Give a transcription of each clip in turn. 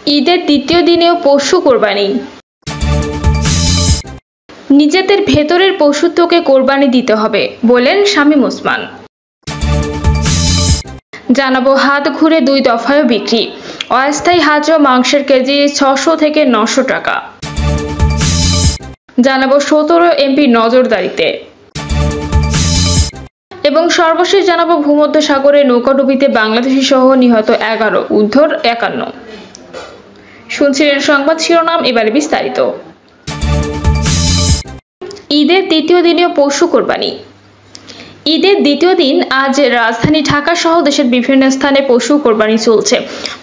ঈদের দ্বিতীয় দিনেও পশু কোরবানি। নিজেদের ভেতরের পশুত্বকে কোরবানি দিতে হবে বলেন শামীম ওসমান। জানাবো হাত ঘুরে 2 দফায়ও বিক্রি, অস্থায়ী হাঁস ও মাংসের কেজি 600 থেকে 900 টাকা। জানাবো 17 এমপি নজরদারিতে এবং সর্বশেষ জানাবো ভূমধ্যসাগরে নৌকাডুবিতে বাংলাদেশি সহ নিহত 11, উদ্ধার 51। শুনছিলেন সংবাদ শিরোনাম, এবারে বিস্তারিত। ঈদের তৃতীয় দিনেও পশু কোরবানি। ঈদের দ্বিতীয় দিন আজ রাজধানী ঢাকা সহ দেশের বিভিন্ন স্থানে পশু কোরবানি চলছে।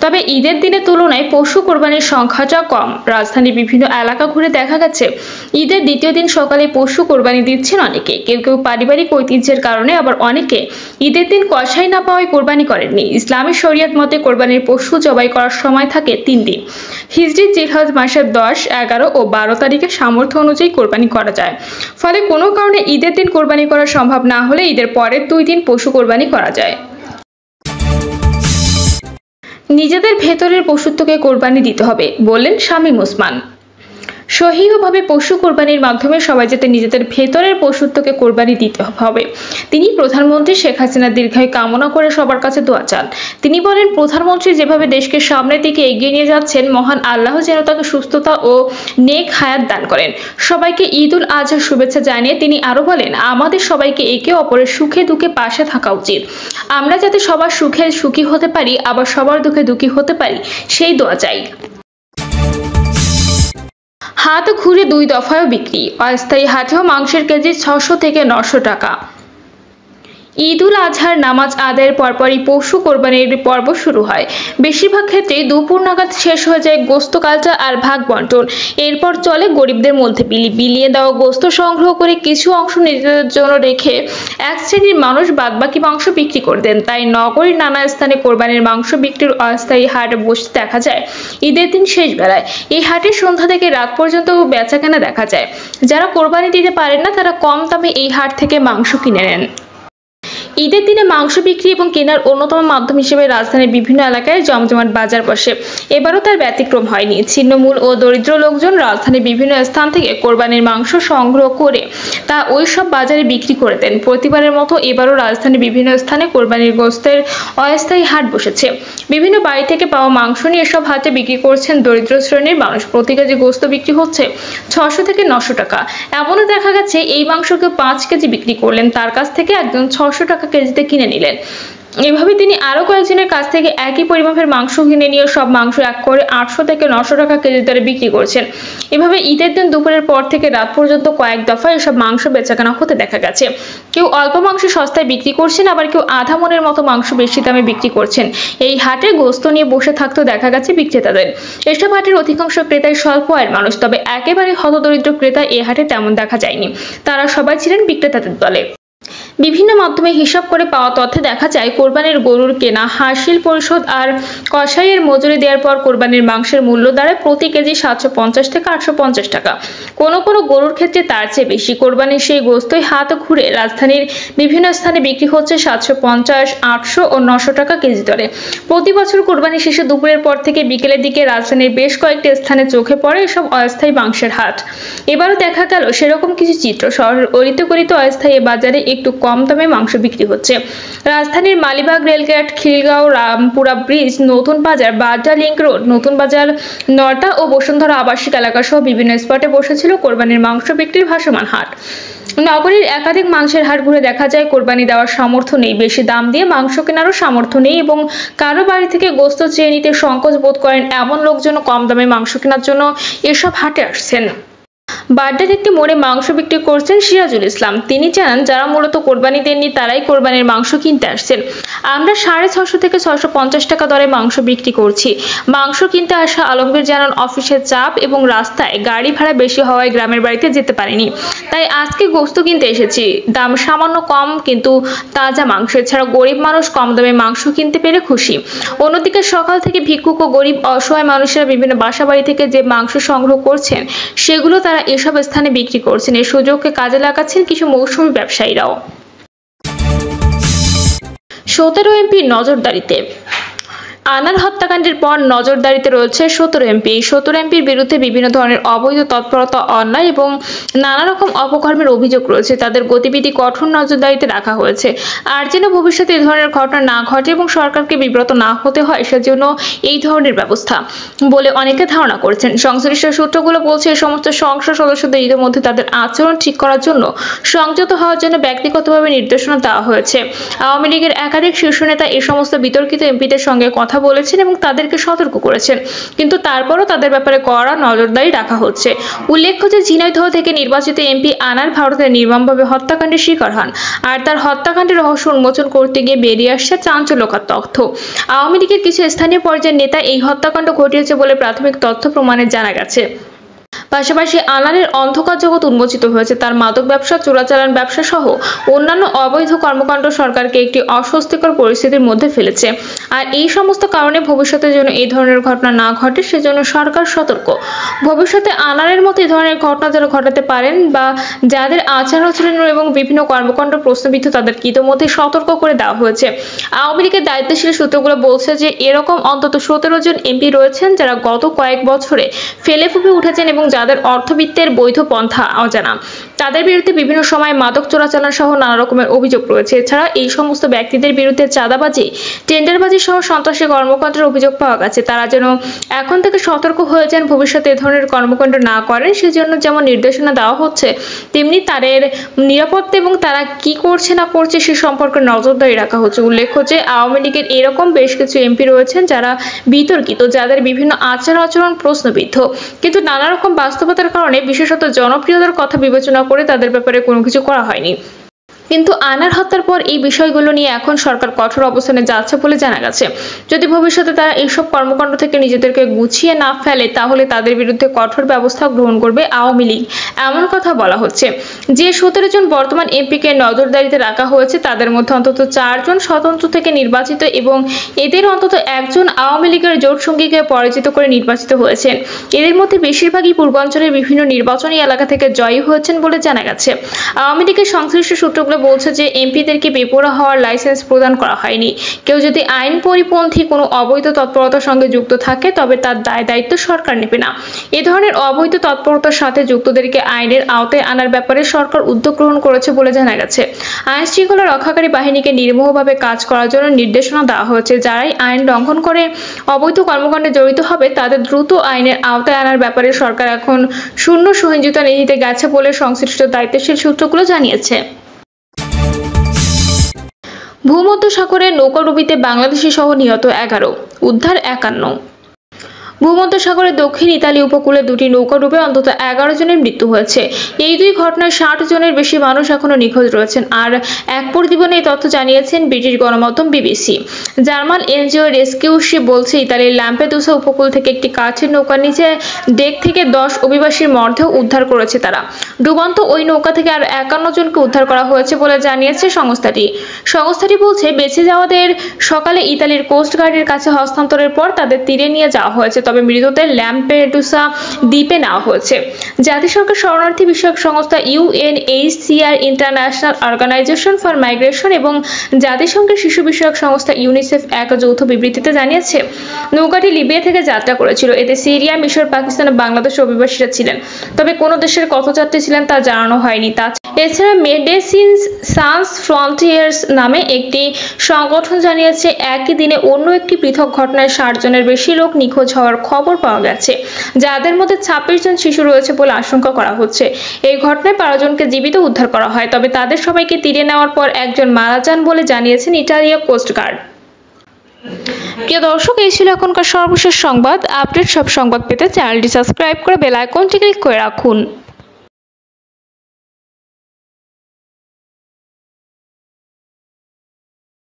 তবে ঈদের দিনের তুলনায় পশু কোরবানির সংখ্যাটা কম। রাজধানীর বিভিন্ন এলাকা ঘুরে দেখা গেছে ঈদের দ্বিতীয় দিন সকালে পশু কোরবানি দিচ্ছেন অনেকে। কেউ কেউ পারিবারিক ঐতিহ্যের কারণে, আবার অনেকে ঈদের দিন কসাই না পাওয়ায় কোরবানি করেননি। ইসলামী শরিয়ত মতে কোরবানির পশু জবাই করার সময় থাকে 3 দিন। হিজরি জিলহজ মাসের 10, 11 ও 12 তারিখে সামর্থ্য অনুযায়ী কোরবানি করা যায়। ফলে কোনো কারণে ঈদের দিন কোরবানি করা সম্ভব না হলে ঈদের পরের 2 দিন পশু কোরবানি করা যায়। নিজেদের ভেতরের পশুত্বকে কোরবানি দিতে হবে বললেন শামীম ওসমান। সহিহভাবে পশু কোরবানির মাধ্যমে সবাই যাতে নিজেদের ভেতরের পশুত্বকে কোরবানি দিতে হবে। তিনি প্রধানমন্ত্রী শেখ হাসিনার দীর্ঘায়ু কামনা করে সবার কাছে দোয়া চান। তিনি বলেন, প্রধানমন্ত্রী যেভাবে দেশকে সামনের দিকে এগিয়ে নিয়ে যাচ্ছেন, মহান আল্লাহ যেন তাকে সুস্থতা ও নেক হায়াত দান করেন। সবাইকে ঈদ উল আজহার শুভেচ্ছা জানিয়ে তিনি আরো বলেন, আমাদের সবাইকে একে অপরের সুখে দুঃখে পাশে থাকা উচিত। আমরা যাতে সবার সুখে সুখী হতে পারি, আবার সবার দুঃখে দুঃখী হতে পারি, সেই দোয়া চাই। হাত ঘুরে 2 দফায়ও বিক্রি, অস্থায়ী হাটেও মাংসের কেজি 600 থেকে 900 টাকা। ঈদ উল আজহার নামাজ আদায়ের পরপরই পশু কোরবানির পর্ব শুরু হয়। বেশিরভাগ ক্ষেত্রেই দুপুর নাগাদ শেষ হয়ে যায় গোস্ত কালচা আর ভাগ বন্টন। এরপর চলে গরিবদের মধ্যে বিলিয়ে দেওয়া গোস্ত সংগ্রহ করে কিছু অংশ নিজেদের জন্য রেখে এক শ্রেণীর মানুষ বাদবাকি মাংস বিক্রি করে দেন। তাই নগরীর নানা স্থানে কোরবানির মাংস বিক্রির অস্থায়ী হাট বসতে দেখা যায় ঈদের দিন শেষ বেলায়। এই হাটের সন্ধ্যা থেকে রাত পর্যন্ত বেচাকেনা দেখা যায়। যারা কোরবানি দিতে পারেন না তারা কম দামে এই হাট থেকে মাংস কিনে নেন। ঈদের দিনে মাংস বিক্রি এবং কেনার অন্যতম মাধ্যম হিসেবে রাজধানীর বিভিন্ন এলাকায় জমজমাট বাজার বসে। এবারও তার ব্যতিক্রম হয়নি। ছিন্নমূল ও দরিদ্র লোকজন রাজধানীর বিভিন্ন স্থান থেকে কোরবানির মাংস সংগ্রহ করে তা ওই সব বাজারে বিক্রি করে দেন। প্রতিবারের মতো এবারও রাজধানীর বিভিন্ন স্থানে কোরবানির গোস্তের অস্থায়ী হাট বসেছে। বিভিন্ন বাড়ি থেকে পাওয়া মাংস নিয়ে এসব হাটে বিক্রি করছেন দরিদ্র শ্রেণীর মানুষ। প্রতি কেজি গোস্ত বিক্রি হচ্ছে 600 থেকে 900 টাকা। এমনও দেখা গেছে এই মাংসকে 5 কেজি বিক্রি করলেন, তার কাছ থেকে একজন 600 টাকা কেজিতে কিনে নিলেন। এভাবে তিনি আরো কয়েকজনের কাছ থেকে একই পরিমাপের মাংস কিনে নিয়ে সব মাংস এক করে 800 থেকে 900 টাকা কেজি দরে বিক্রি করছেন। এভাবে ঈদের দিন দুপুরের পর থেকে রাত পর্যন্ত কয়েক দফায় এসব মাংস বেচাকেনা হতে দেখা গেছে। কেউ অল্প মাংস সস্তায় বিক্রি করছেন, আবার কেউ আধা মনের মতো মাংস বেশি দামে বিক্রি করছেন। এই হাটে গোস্ত নিয়ে বসে থাকতেও দেখা গেছে বিক্রেতাদের। এসব হাটের অধিকাংশ ক্রেতাই স্বল্প আয়ের মানুষ, তবে একেবারে হতদরিদ্র ক্রেতা এই হাটে তেমন দেখা যায়নি। তারা সবাই ছিলেন বিক্রেতাদের দলে। বিভিন্ন মাধ্যমে হিসাব করে পাওয়া তথ্যে দেখা যায় কোরবানির গরুর কেনা, হাসিল পরিশোধ আর কসাইয়ের মজুরি দেওয়ার পর কোরবানির মাংসের মূল্য দাঁড়ায় প্রতি কেজি 750 থেকে 850 টাকা। কোনো কোনো গরুর ক্ষেত্রে তার চেয়ে বেশি। কোরবানির সেই গোস্তই হাত ঘুরে রাজধানীর বিভিন্ন স্থানে বিক্রি হচ্ছে 750, 800 ও 900 টাকা কেজি দরে। প্রতি বছর কোরবানি শেষে দুপুরের পর থেকে বিকেলের দিকে রাজধানীর বেশ কয়েকটি স্থানে চোখে পড়ে এসব অস্থায়ী মাংসের হাট। এবারও দেখা গেল সেরকম কিছু চিত্র। শহরের অলিতে গলিতে অস্থায়ী বাজারে একটু কম দামে মাংস বিক্রি হচ্ছে। রাজধানীর মালিবাগ রেলগেট, খিলগাঁও, রামপুরা ব্রিজ, নতুন বাজার, বাড্ডা লিংক রোড, নতুন বাজার, নটা ও বসুন্ধরা আবাসিক এলাকা সহ বিভিন্ন স্পটে বসেছিল কোরবানির মাংস বিক্রির ভাসমান হাট। নগরীর একাধিক মাংসের হাট ঘুরে দেখা যায় কোরবানি দেওয়ার সামর্থ্য নেই, বেশি দাম দিয়ে মাংস কেনারও সামর্থ্য নেই এবং কারো বাড়ি থেকে গোস্ত চেয়ে নিতে সংকোচ বোধ করেন এমন লোকজন কম দামে মাংস কেনার জন্য এসব হাটে আসছেন। বাড্ডার একটি মোড়ে মাংস বিক্রি করছেন সিরাজুল ইসলাম। তিনি জানান, যারা মূলত কোরবানি দেননি তারাই কোরবানির মাংস কিনতে আসছেন। আমরা 650 থেকে 650 টাকা দরে মাংস বিক্রি করছি। মাংস কিনতে আসা আলমগীর জানান, অফিসের চাপ এবং রাস্তায় গাড়ি ভাড়া বেশি হওয়ায় গ্রামের বাড়িতে যেতে পারিনি, তাই আজকে গোস্ত কিনতে এসেছি। দাম সামান্য কম, কিন্তু তাজা মাংস। এছাড়া গরিব মানুষ কম দামে মাংস কিনতে পেরে খুশি। অন্যদিকে সকাল থেকে ভিক্ষুক ও গরিব অসহায় মানুষেরা বিভিন্ন বাসা বাড়ি থেকে যে মাংস সংগ্রহ করছেন সেগুলো তারা এসব স্থানে বিক্রি করছেন। এই সুযোগকে কাজে লাগাচ্ছেন কিছু মৌসুমী ব্যবসায়ীরাও। 17 এমপি নজরদারিতে। আনার হত্যাকাণ্ডের পর নজরদারিতে রয়েছে 17 এমপি। এই 17 এমপির বিরুদ্ধে বিভিন্ন ধরনের অবৈধ তৎপরতা, অন্যায় এবং নানা রকম অপকর্মের অভিযোগ রয়েছে। তাদের গতিবিধি কঠোর নজরদারিতে রাখা হয়েছে। আর যেন ভবিষ্যতে এই ধরনের ঘটনা না ঘটে এবং সরকারকে বিব্রত না হতে হয় সেজন্য এই ধরনের ব্যবস্থা বলে অনেকে ধারণা করছেন। সংশ্লিষ্ট সূত্রগুলো বলছে এই সমস্ত সংসদ সদস্যদের ইতিমধ্যে তাদের আচরণ ঠিক করার জন্য সংযত হওয়ার জন্য ব্যক্তিগতভাবে নির্দেশনা দেওয়া হয়েছে। আওয়ামী লীগের একাধিক শীর্ষ নেতা এই সমস্ত বিতর্কিত এমপিদের সঙ্গে কথা বলেছেন এবং তাদেরকে সতর্ক করেছেন, কিন্তু তারপরও তাদের ব্যাপারে কড়া নজরদারি রাখা হচ্ছে। উল্লেখ্য যে ঝিনাইদহ থেকে নির্বাচিত এমপি আনার ভারতে নির্মমভাবে হত্যাকাণ্ডের শিকার হন, আর তার হত্যাকাণ্ডের রহস্য উন্মোচন করতে গিয়ে বেরিয়ে আসছে চাঞ্চল্যকর তথ্য। আওয়ামী লীগের কিছু স্থানীয় পর্যায়ের নেতা এই হত্যাকাণ্ড ঘটিয়েছে বলে প্রাথমিক তথ্য প্রমাণে জানা গেছে। পাশাপাশি আনারের অন্ধকার জগৎ উন্মোচিত হয়েছে। তার মাদক ব্যবসা, চোরাচালান ব্যবসা সহ অন্যান্য অবৈধ কর্মকাণ্ড সরকারকে একটি অস্বস্তিকর পরিস্থিতির মধ্যে ফেলেছে। আর এই সমস্ত কারণে ভবিষ্যতের জন্য এই ধরনের ঘটনা না ঘটে সেজন্য সরকার সতর্ক। ভবিষ্যতে আনারের মতো এই ধরনের ঘটনা যারা ঘটাতে পারেন বা যাদের আচার আচরণ এবং বিভিন্ন কর্মকাণ্ড প্রশ্নবিদ্ধ তাদেরকে ইতিমধ্যে সতর্ক করে দেওয়া হয়েছে। আওয়ামী লীগের দায়িত্বশীল সূত্রগুলো বলছে যে এরকম অন্তত 17 জন এমপি রয়েছেন যারা গত কয়েক বছরে ফেলে ফুপে উঠেছেন এবং যাদের অর্থবিত্তের বৈধ পন্থা অজানা। তাদের বিরুদ্ধে বিভিন্ন সময় মাদক চোরাচালান সহ নানা রকমের অভিযোগ রয়েছে। এছাড়া এই সমস্ত ব্যক্তিদের বিরুদ্ধে চাঁদাবাজি, টেন্ডারবাজি সহ সন্ত্রাসী কর্মকাণ্ডের অভিযোগ পাওয়া গেছে। তারা যেন এখন থেকে সতর্ক হয়ে যান, ভবিষ্যতে এ ধরনের কর্মকাণ্ড না করেন সেজন্য যেমন নির্দেশনা দেওয়া হচ্ছে, তেমনি তাদের নিরাপত্তা এবং তারা কি করছে না করছে সে সম্পর্কে নজরদারি রাখা হচ্ছে। উল্লেখ্য যে আওয়ামী লীগের এরকম বেশ কিছু এমপি রয়েছেন যারা বিতর্কিত, যাদের বিভিন্ন আচার আচরণ প্রশ্নবিদ্ধ, কিন্তু নানা রকম বাস্তবতার কারণে বিশেষত জনপ্রিয়তার কথা বিবেচনা করে তাদের ব্যাপারে কোনো কিছু করা হয়নি। কিন্তু আনার হত্যার পর এই বিষয়গুলো নিয়ে এখন সরকার কঠোর অবস্থানে যাচ্ছে বলে জানা গেছে। যদি ভবিষ্যতে তারা এইসব কর্মকাণ্ড থেকে নিজেদেরকে গুছিয়ে না ফেলে তাহলে তাদের বিরুদ্ধে কঠোর ব্যবস্থা গ্রহণ করবে আওয়ামী লীগ, এমন কথা বলা হচ্ছে। যে 17 জন বর্তমান এমপিকে নজরদারিতে রাখা হয়েছে তাদের মধ্যে অন্তত 4 জন স্বতন্ত্র থেকে নির্বাচিত এবং এদের অন্তত একজন আওয়ামী লীগের জোট সঙ্গীকে পরাজিত করে নির্বাচিত হয়েছেন। এদের মধ্যে বেশিরভাগই পূর্বাঞ্চলের বিভিন্ন নির্বাচনী এলাকা থেকে জয়ী হয়েছেন বলে জানা গেছে। আওয়ামী লীগের সংশ্লিষ্ট সূত্রগুলো বলছে যে এমপিদেরকে বেপরোয়া হওয়ার লাইসেন্স প্রদান করা হয়নি। কেউ যদি আইন পরিপন্থী কোনো অবৈধ তৎপরতার সঙ্গে যুক্ত থাকে তবে তার দায়িত্ব সরকার নেবে না। এ ধরনের অবৈধ তৎপরতার সাথে যুক্তদেরকে আইনের আওতায় আনার ব্যাপারে সরকার উদ্যোগ গ্রহণ করেছে বলে জানা গেছে। আইন শৃঙ্খলা রক্ষাকারী বাহিনীকে নির্মোহভাবে কাজ করার জন্য নির্দেশনা দেওয়া হয়েছে। যারাই আইন লঙ্ঘন করে অবৈধ কর্মকাণ্ডে জড়িত হবে তাদের দ্রুত আইনের আওতায় আনার ব্যাপারে সরকার এখন শূন্য সহিংসতা নীতিতে গেছে বলে সংশ্লিষ্ট দায়িত্বশীল সূত্রগুলো জানিয়েছে। ভূমধ্যসাগরে নৌকাডুবিতে বাংলাদেশি সহ নিহত 11, উদ্ধার 51। ভূমধ্যসাগরের দক্ষিণ ইতালি উপকূলে দুটি নৌকা ডুবে অন্তত 11 জনের মৃত্যু হয়েছে। এই দুই ঘটনায় 60 জনের বেশি মানুষ এখনো নিখোঁজ রয়েছেন। আর এক প্রতিবেদনে এই তথ্য জানিয়েছেন ব্রিটিশ গণমাধ্যম BBC. German NGO rescue ship বলছে ইতালির ল্যাম্পেদুসা উপকূল থেকে একটি কাঠের নৌকার নিচে ডেক থেকে 10 অভিবাসীর মরদেহ উদ্ধার করেছে তারা। ডুবন্ত ওই নৌকা থেকে আর 51 জনকে উদ্ধার করা হয়েছে বলে জানিয়েছে সংস্থাটি বলছে বেঁচে যাওয়াদের সকালে ইতালির কোস্ট গার্ডের কাছে হস্তান্তরের পর তাদের তীরে নিয়ে যাওয়া হয়েছে, তবে মৃতদের ল্যাম্পেডুসা দ্বীপে নেওয়া হয়েছে। জাতিসংঘের শরণার্থী বিষয়ক সংস্থা UNHCR, International Organization for Migration এবং জাতিসংঘের শিশু বিষয়ক সংস্থা ইউনিসেফ এক যৌথ বিবৃতিতে জানিয়েছে নৌকাটি লিবিয়া থেকে যাত্রা করেছিল। এতে সিরিয়া, মিশর, পাকিস্তান ও বাংলাদেশের অভিবাসীরা ছিলেন, তবে কোনো দেশের কত যাত্রী ছিলেন তা জানানো হয়নি। এছাড়া মেডিসিনস সান্স ফ্রন্টিয়ার্স নামে একটি সংগঠন জানিয়েছে একই দিনে অন্য একটি পৃথক ঘটনায় 60 জনের বেশি লোক নিখোঁজ হওয়ার খবর পাওয়া গেছে, যাদের মধ্যে 26 জন শিশু রয়েছে বলে আশঙ্কা করা হচ্ছে। এই ঘটনায় 12 জনকে জীবিত উদ্ধার করা হয়, তবে তাদের সবাইকে তীরে নেওয়ার পর একজন মারা যান বলে জানিয়েছেন ইতালীয় কোস্ট গার্ড। প্রিয় দর্শক, এই ছিল এখনকার সর্বশেষ সংবাদ। আপডেট সব সংবাদ পেতে চ্যানেলটি সাবস্ক্রাইব করে বেল আইকনটি ক্লিক করে রাখুন।